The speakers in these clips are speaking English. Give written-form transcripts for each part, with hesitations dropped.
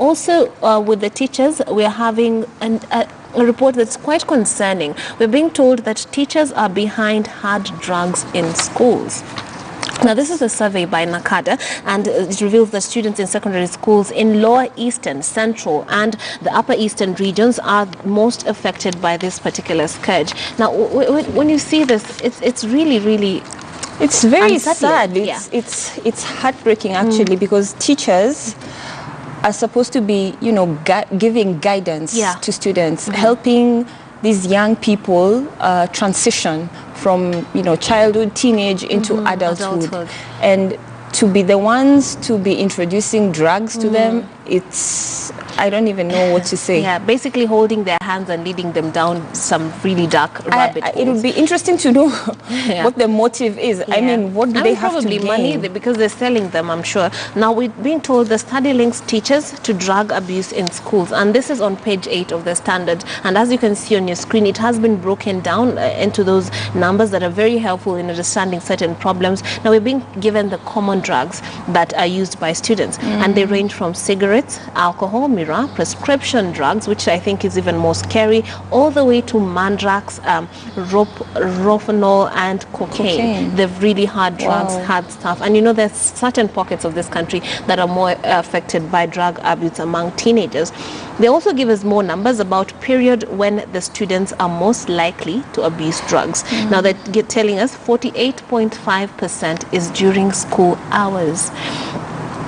Also, with the teachers, we are having a report that's quite concerning. We're being told that teachers are behind hard drugs in schools. Now, this is a survey by NACADA, and it reveals that students in secondary schools in lower eastern, central, and the upper eastern regions are most affected by this particular scourge. Now, when you see this, it's really it's very unsettling. sad. It's heartbreaking actually, because teachers are supposed to be, giving guidance to students, helping these young people transition from, childhood, teenage into adulthood. And to be the ones to be introducing drugs to them, I don't even know what to say. Yeah, basically holding their hands and leading them down some really dark rabbit holes. It would be interesting to know what the motive is. I mean, what do they have to gain? Probably money, because they're selling them, I'm sure. Now, we're being told the study links teachers to drug abuse in schools, and this is on page 8 of the Standard. And as you can see on your screen, it has been broken down into those numbers that are very helpful in understanding certain problems. Now, we're being given the common drugs that are used by students, and they range from cigarettes, alcohol, prescription drugs, which I think is even more scary, all the way to mandrax, rofinol, and cocaine. The really hard drugs, hard stuff. And there's certain pockets of this country that are more affected by drug abuse among teenagers. They also give us more numbers about period when the students are most likely to abuse drugs. Now, they're telling us 48.5% is during school hours.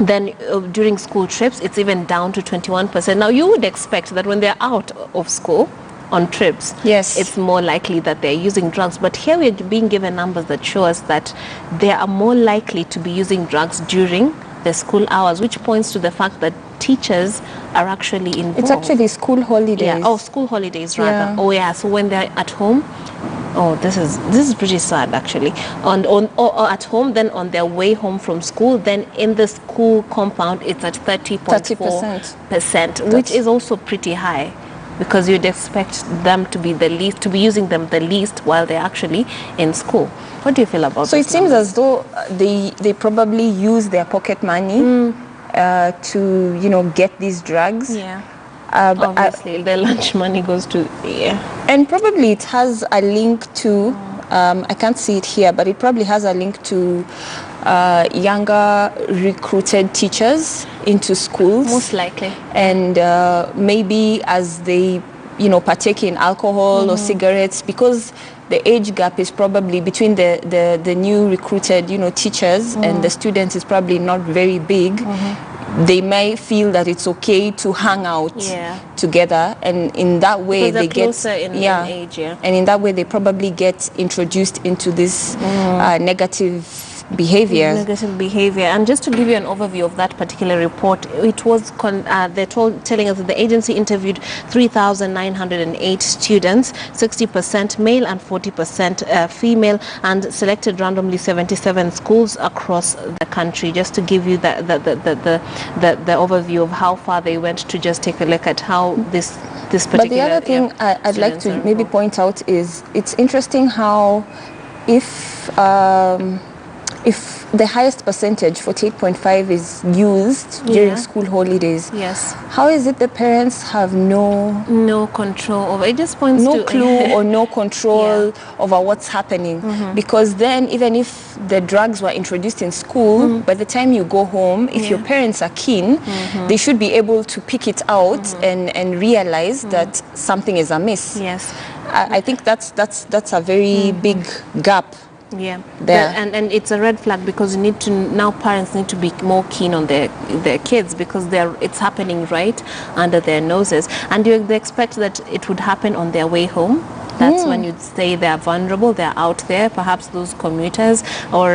Then during school trips, it's even down to 21%. Now, you would expect that when they're out of school on trips, it's more likely that they're using drugs. But here we're being given numbers that show us that they are more likely to be using drugs during the school hours, which points to the fact that teachers are actually involved. It's actually school holidays. Yeah. Oh, school holidays rather. Oh, yeah. So when they're at home, this is pretty sad actually. Or at home, then on their way home from school, then in the school compound, it's at 30.4%, which is also pretty high, because you'd expect them to be using them the least while they're actually in school. What do you feel about? So it seems as though they probably use their pocket money to get these drugs. Yeah. But obviously, their lunch money goes to and probably it has a link to. I can't see it here, but it probably has a link to younger recruited teachers into schools. Most likely. And maybe as they, partake in alcohol or cigarettes, because the age gap is probably between the new recruited, teachers and the students is probably not very big. They may feel that it's okay to hang out together, and in that way they get closer in age, and in that way they probably get introduced into this negative behavior. And just to give you an overview of that particular report, it was they're telling us that the agency interviewed 3,908 students, 60% male and 40% female, and selected randomly 77 schools across the country. Just to give you the overview of how far they went, to just take a look at how this particular. But the other thing I'd like to maybe point out is it's interesting how if the highest percentage, 48.5, is used during school holidays, how is it the parents have no control over? It just points to clue or no control over what's happening. Because then, even if the drugs were introduced in school, by the time you go home, if your parents are keen, they should be able to pick it out and realize that something is amiss. I think that's a very big gap. And it's a red flag, because parents need to be more keen on their kids, because it's happening right under their noses, and you expect that it would happen on their way home. That's when you'd say they're vulnerable, they're out there, perhaps those commuters or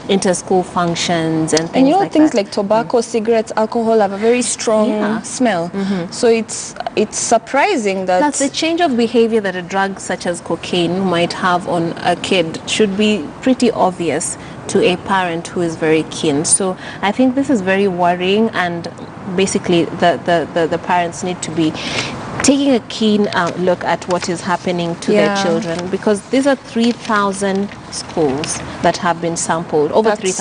inter-school functions and things like that. Things like tobacco, cigarettes, alcohol have a very strong smell. So it's surprising that... That's the change of behavior that a drug such as cocaine might have on a kid should be pretty obvious to a parent who is very keen. So I think this is very worrying, and basically the parents need to be taking a keen look at what is happening to their children, because these are 3,000 schools that have been sampled, over 3,000.